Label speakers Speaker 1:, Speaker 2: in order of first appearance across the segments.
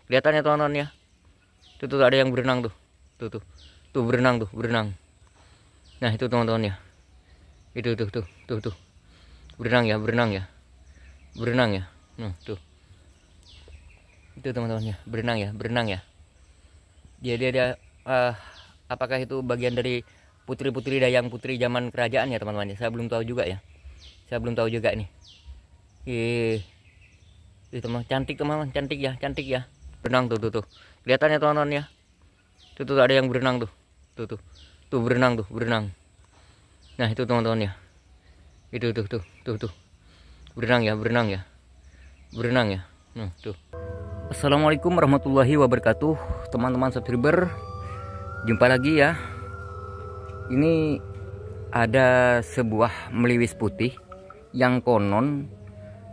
Speaker 1: Kelihatan ya teman-teman ya. Tuh ada yang berenang tuh. Tuh berenang tuh, berenang. Nah, itu teman-teman ya. Itu tuh. Berenang ya. Berenang ya. Tuh. Itu teman-teman ya, berenang ya. Dia apakah itu bagian dari putri-putri dayang putri zaman kerajaan ya teman-teman ya? Saya belum tahu juga ya. Nih. Teman cantik teman-teman, cantik ya. Berenang tuh. Kelihatan ya teman-teman ya. Tuh ada yang berenang tuh. Tuh berenang. Nah, itu teman-teman ya. Itu tuh. Berenang ya. Tuh. Assalamualaikum warahmatullahi wabarakatuh, teman-teman subscriber. Jumpa lagi ya. Ini ada sebuah meliwis putih yang konon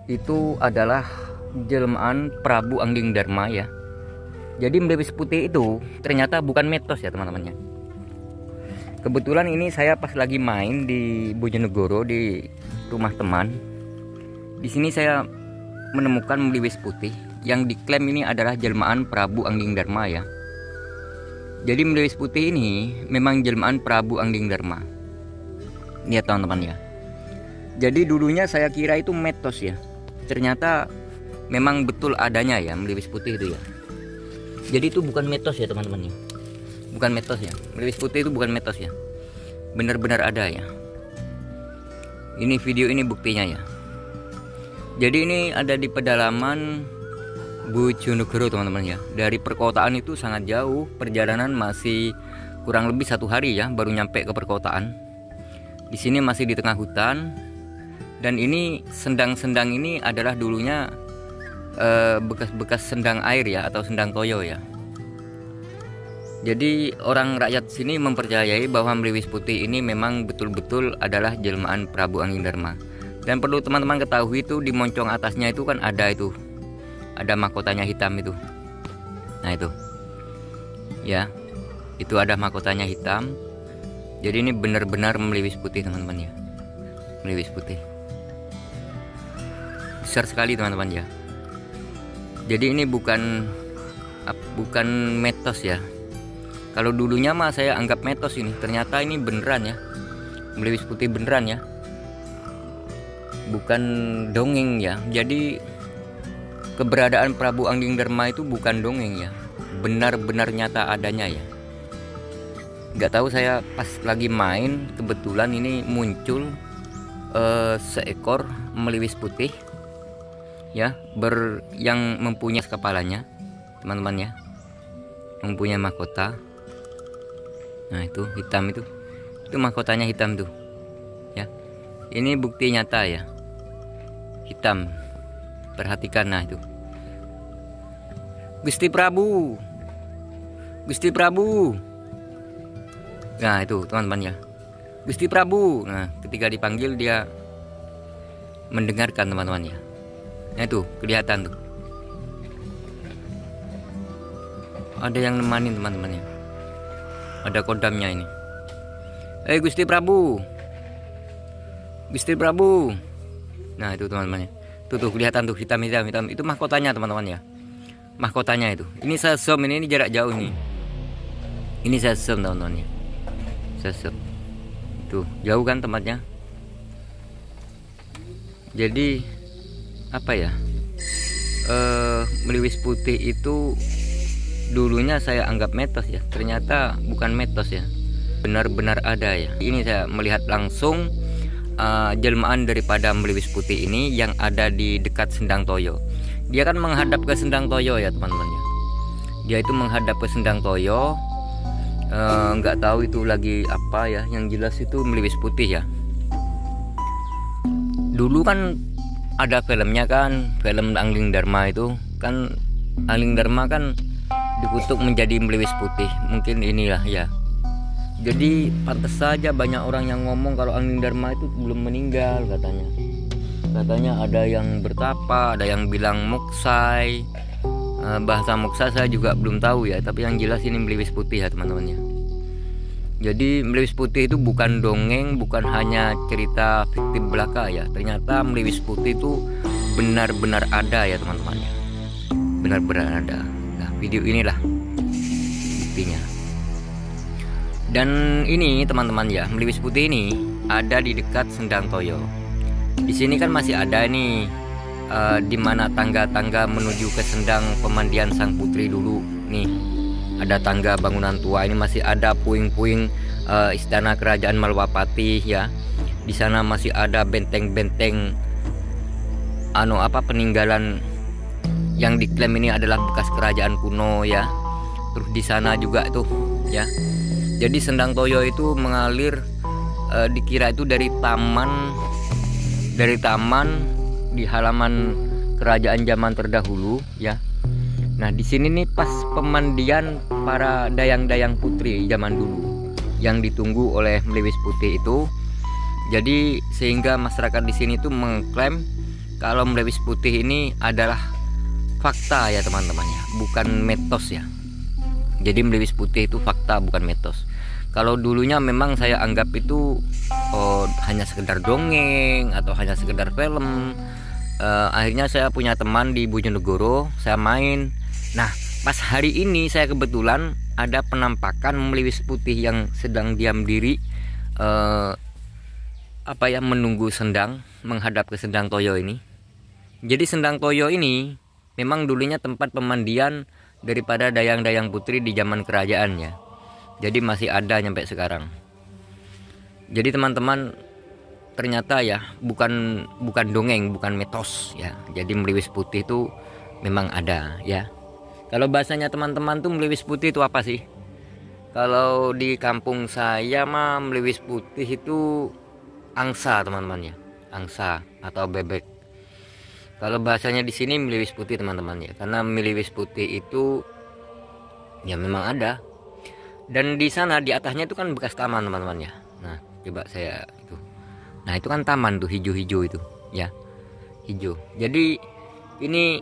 Speaker 1: itu adalah jelmaan Prabu Angging Darma ya. Jadi meliwis putih itu ternyata bukan mitos ya teman-teman ya. Kebetulan ini saya pas lagi main di Bojonegoro di rumah teman. Di sini saya menemukan meliwis putih yang diklaim ini adalah jelmaan Prabu Angging Darma ya. Jadi meliwis putih ini memang jelmaan Prabu Angging Darma. Lihat teman-teman ya. Jadi dulunya saya kira itu mitos ya. Ternyata memang betul adanya ya meliwis putih itu ya. Jadi itu bukan mitos ya teman-teman ya. Bukan mitos ya. Meliwis putih itu bukan mitos ya. Benar-benar ada ya. Ini video ini buktinya ya. Jadi ini ada di pedalaman Bojonegoro teman-teman ya. Dari perkotaan itu sangat jauh. Perjalanan masih kurang lebih 1 hari ya baru nyampe ke perkotaan. Di sini masih di tengah hutan. Dan ini sendang-sendang ini adalah dulunya bekas-bekas sendang air ya atau sendang toyo ya. Jadi orang rakyat sini mempercayai bahwa meliwis putih ini memang betul-betul adalah jelmaan Prabu Angging Darma. Dan perlu teman-teman ketahui itu di moncong atasnya itu kan ada mahkotanya hitam itu. Nah itu ya, itu ada mahkotanya hitam. Jadi ini benar-benar meliwis putih teman-teman ya. Meliwis putih besar sekali teman-teman ya. Jadi ini bukan mitos ya. Kalau dulunya mah saya anggap mitos ini, ternyata ini beneran ya. Meliwis putih beneran ya. Bukan dongeng ya. Jadi keberadaan Prabu Angging Darma itu bukan dongeng ya. Benar-benar nyata adanya ya. Nggak tahu saya pas lagi main kebetulan ini muncul seekor meliwis putih ya, yang mempunyai kepalanya teman-teman ya, mempunyai mahkota. Nah itu hitam itu mahkotanya hitam tuh ya. Ini bukti nyata ya, hitam. Perhatikan, nah itu Gusti Prabu. Nah itu teman-teman ya, Gusti Prabu. Nah ketika dipanggil dia mendengarkan teman-teman ya. Nah itu kelihatan tuh. Ada yang nemanin teman-teman ya. Ada kodamnya ini. Gusti Prabu. Nah itu teman-teman ya. Tuh kelihatan tuh hitam. Itu mahkotanya teman-teman ya. Mahkotanya itu. Ini saya zoom ini jarak jauh nih. Ini saya zoom teman-teman ya. Saya zoom. Tuh jauh kan tempatnya. Jadi apa ya? Meliwis putih itu dulunya saya anggap mitos ya. Ternyata bukan mitos ya. Benar-benar ada ya. Ini saya melihat langsung jelmaan daripada meliwis putih ini yang ada di dekat Sendang Toyo. Dia kan menghadap ke Sendang Toyo ya teman-teman ya. Dia itu menghadap ke Sendang Toyo. Nggak tahu itu lagi apa ya. Yang jelas itu meliwis putih ya. Dulu kan ada filmnya kan, film Angging Darma itu kan. Angging Darma kan dikutuk menjadi meliwis putih. Mungkin inilah ya. Jadi pantas saja banyak orang yang ngomong kalau Angging Darma itu belum meninggal katanya. Katanya ada yang bertapa, ada yang bilang moksai. Bahasa moksai saya juga belum tahu ya, tapi yang jelas ini meliwis putih ya teman-teman ya. Jadi meliwis putih itu bukan dongeng, bukan hanya cerita fiktif belaka ya. Ternyata meliwis putih itu benar-benar ada ya teman-teman ya. Benar-benar ada. Nah, video inilah buktinya. Dan ini teman-teman ya, meliwis putih ini ada di dekat Sendang Toyo. Di sini kan masih ada nih di mana tangga-tangga menuju ke Sendang pemandian sang putri dulu. Nih, ada tangga bangunan tua, ini masih ada puing-puing istana kerajaan Malwapati ya. Di sana masih ada benteng-benteng peninggalan yang diklaim ini adalah bekas kerajaan kuno ya. Terus di sana juga tuh ya. Jadi Sendang Toyo itu mengalir dikira itu dari taman di halaman kerajaan zaman terdahulu ya. Nah, di sini nih pas pemandian para dayang-dayang putri zaman dulu yang ditunggu oleh Meliwis Putih itu. Jadi sehingga masyarakat di sini tuh mengklaim kalau Meliwis Putih ini adalah fakta ya teman-teman ya, bukan mitos ya. Jadi Meliwis Putih itu fakta, bukan mitos. Kalau dulunya memang saya anggap itu hanya sekedar dongeng atau hanya sekedar film. Akhirnya saya punya teman di Bojonegoro, saya main. Nah, pas hari ini saya kebetulan ada penampakan Meliwis Putih yang sedang diam diri menunggu Sendang, menghadap ke Sendang Toyo ini. Jadi Sendang Toyo ini memang dulunya tempat pemandian daripada dayang-dayang putri di zaman kerajaan ya. Jadi masih ada sampai sekarang. Jadi teman-teman, ternyata ya bukan dongeng, bukan mitos ya. Jadi Meliwis Putih itu memang ada ya. Kalau bahasanya teman-teman tuh Meliwis Putih itu apa sih? Kalau di kampung saya mah Meliwis Putih itu angsa teman-teman ya. Angsa atau bebek. Kalau bahasanya di sini Meliwis Putih teman-teman ya, karena Meliwis Putih itu ya memang ada. Dan di sana di atasnya itu kan bekas taman teman-teman ya. Nah, coba saya itu. Nah, itu kan taman tuh hijau-hijau itu ya. Hijau. Jadi ini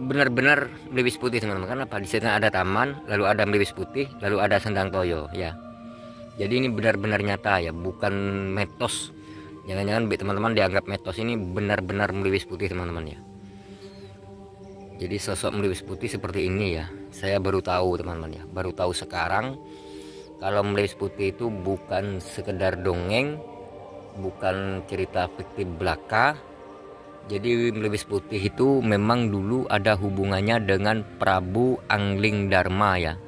Speaker 1: benar-benar Meliwis Putih teman-teman. Kenapa? Di sana ada taman, lalu ada Meliwis Putih, lalu ada Sendang Toyo ya. Jadi ini benar-benar nyata ya, bukan mitos. Jangan-jangan teman-teman dianggap mitos, ini benar-benar Meliwis Putih teman-teman ya. Jadi sosok Meliwis Putih seperti ini ya. Saya baru tahu teman-teman ya. Baru tahu sekarang kalau Meliwis Putih itu bukan sekedar dongeng, bukan cerita fiktif belaka. Jadi Meliwis Putih itu memang dulu ada hubungannya dengan Prabu Angling Darma ya.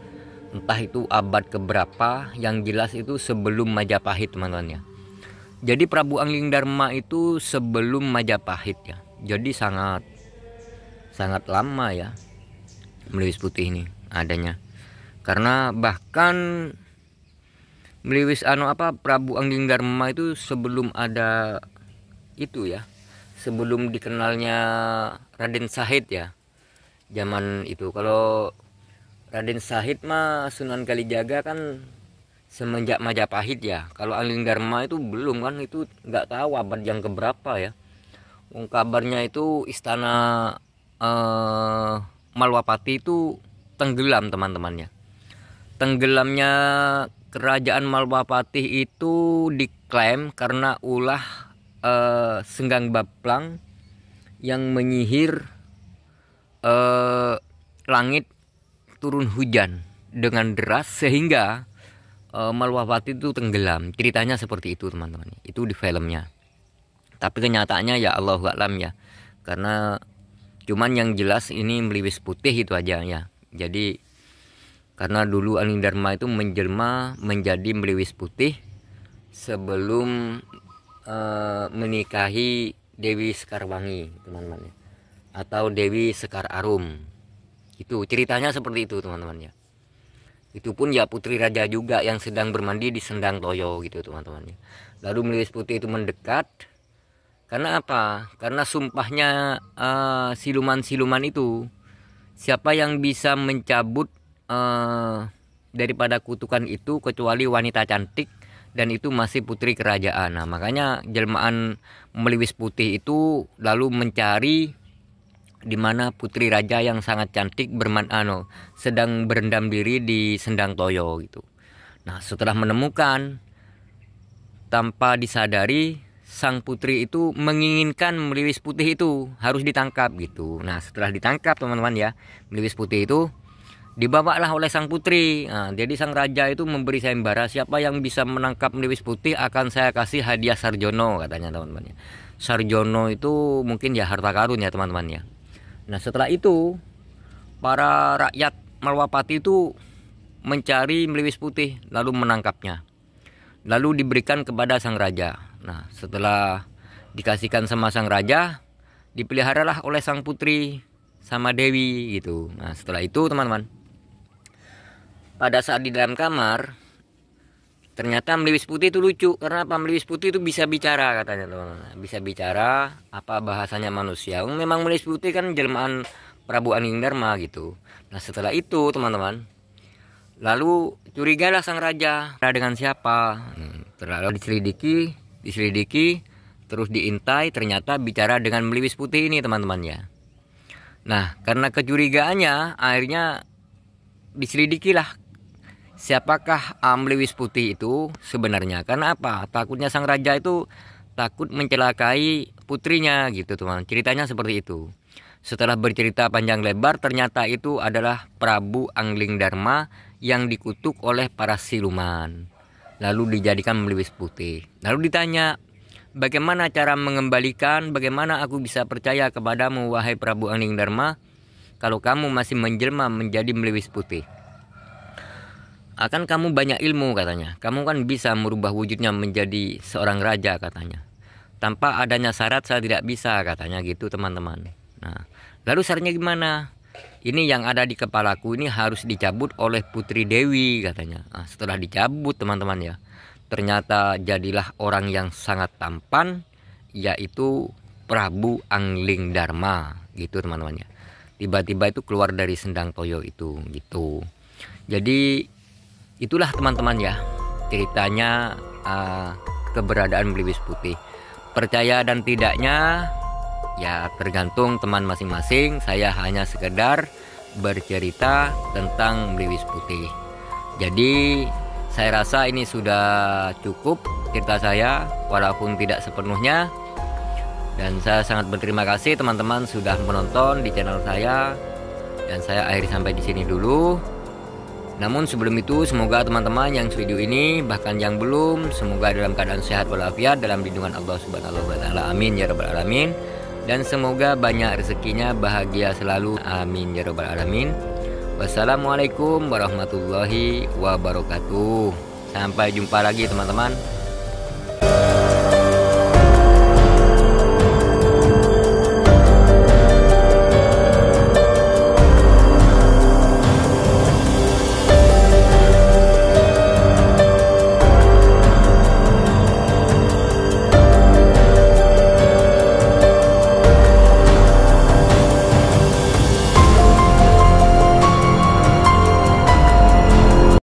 Speaker 1: Entah itu abad keberapa, yang jelas itu sebelum Majapahit teman-teman ya. Jadi Prabu Angling Darma itu sebelum Majapahit ya. Jadi sangat lama ya Meliwis Putih ini adanya. Karena bahkan Meliwis Prabu Angling Darma itu sebelum ada itu ya. Sebelum dikenalnya Raden Sahid ya. Zaman itu kalau Raden Sahid mah Sunan Kalijaga kan semenjak Majapahit ya. Kalau Angling Darma itu belum kan, itu nggak tahu abad yang keberapa ya. Kabarnya itu istana Malwapati itu tenggelam teman-temannya. Tenggelamnya kerajaan Malwapati itu diklaim karena ulah Senggang Baplang yang menyihir langit turun hujan dengan deras sehingga Malwapati itu tenggelam. Ceritanya seperti itu teman-teman. Itu di filmnya. Tapi kenyataannya ya Allahu a'lam ya. Karena cuman yang jelas ini Meliwis Putih itu aja ya. Jadi karena dulu Angling Darma itu menjelma menjadi Meliwis Putih sebelum menikahi Dewi Sekarwangi teman-teman ya. Atau Dewi Sekar Arum. Itu ceritanya seperti itu teman-teman ya. Itu pun ya putri raja juga yang sedang bermandi di Sendang Toyo gitu teman-teman. Lalu Meliwis Putih itu mendekat. Karena apa? Karena sumpahnya siluman-siluman itu, siapa yang bisa mencabut daripada kutukan itu kecuali wanita cantik, dan itu masih putri kerajaan. Nah, makanya jelmaan Meliwis Putih itu lalu mencari di mana putri raja yang sangat cantik sedang berendam diri di Sendang Toyo gitu. Nah, setelah menemukan, tanpa disadari sang putri itu menginginkan Meliwis Putih itu harus ditangkap gitu. Nah, setelah ditangkap teman-teman ya, Meliwis Putih itu dibawalah oleh sang putri. Nah, jadi sang raja itu memberi sayembara, siapa yang bisa menangkap meliwis putih akan saya kasih hadiah Sarjono, katanya teman-teman ya. Sarjono itu mungkin ya harta karun ya teman-teman ya. Nah setelah itu para rakyat Malwapati itu mencari meliwis putih lalu menangkapnya, lalu diberikan kepada sang raja. Nah setelah dikasihkan sama sang raja, dipeliharalah oleh sang putri sama Dewi gitu. Nah setelah itu teman-teman, pada saat di dalam kamar, ternyata meliwis putih itu lucu. Karena apa? Meliwis putih itu bisa bicara, katanya teman-teman. Bisa bicara, apa bahasanya manusia. Memang meliwis putih kan jelmaan Prabu Angging-Darma gitu. Nah setelah itu teman-teman, lalu curigalah sang raja dengan siapa. Terlalu diselidiki, terus diintai, ternyata bicara dengan meliwis putih ini teman-teman ya. Nah karena kecurigaannya, akhirnya diselidikilah siapakah meliwis putih itu sebenarnya. Karena apa? Takutnya sang raja itu takut mencelakai putrinya gitu teman. Ceritanya seperti itu. Setelah bercerita panjang lebar, ternyata itu adalah Prabu Angging-Darma yang dikutuk oleh para siluman, lalu dijadikan meliwis putih. Lalu ditanya, bagaimana cara mengembalikan, bagaimana aku bisa percaya kepadamu wahai Prabu Angging-Darma kalau kamu masih menjelma menjadi meliwis putih? Akan kamu banyak ilmu, katanya. Kamu kan bisa merubah wujudnya menjadi seorang raja, katanya. Tanpa adanya syarat saya tidak bisa, katanya gitu teman-teman. Nah, lalu syaratnya gimana? Ini yang ada di kepalaku ini harus dicabut oleh Putri Dewi, katanya. Nah, setelah dicabut teman-teman ya, ternyata jadilah orang yang sangat tampan, yaitu Prabu Angging-Darma gitu teman-teman ya. Tiba-tiba itu keluar dari Sendang Toyo itu gitu. Jadi itulah teman-teman ya ceritanya keberadaan meliwis putih. Percaya dan tidaknya ya tergantung teman masing-masing. Saya hanya sekedar bercerita tentang meliwis putih. Jadi saya rasa ini sudah cukup cerita saya, walaupun tidak sepenuhnya. Dan saya sangat berterima kasih teman-teman sudah menonton di channel saya. Dan saya akhiri sampai di sini dulu. Namun sebelum itu, semoga teman-teman yang video ini, bahkan yang belum, semoga dalam keadaan sehat walafiat dalam lindungan Allah Subhanahu wa taala. Amin ya rabbal alamin. Dan semoga banyak rezekinya, bahagia selalu. Amin ya rabbal alamin. Wassalamualaikum warahmatullahi wabarakatuh. Sampai jumpa lagi teman-teman.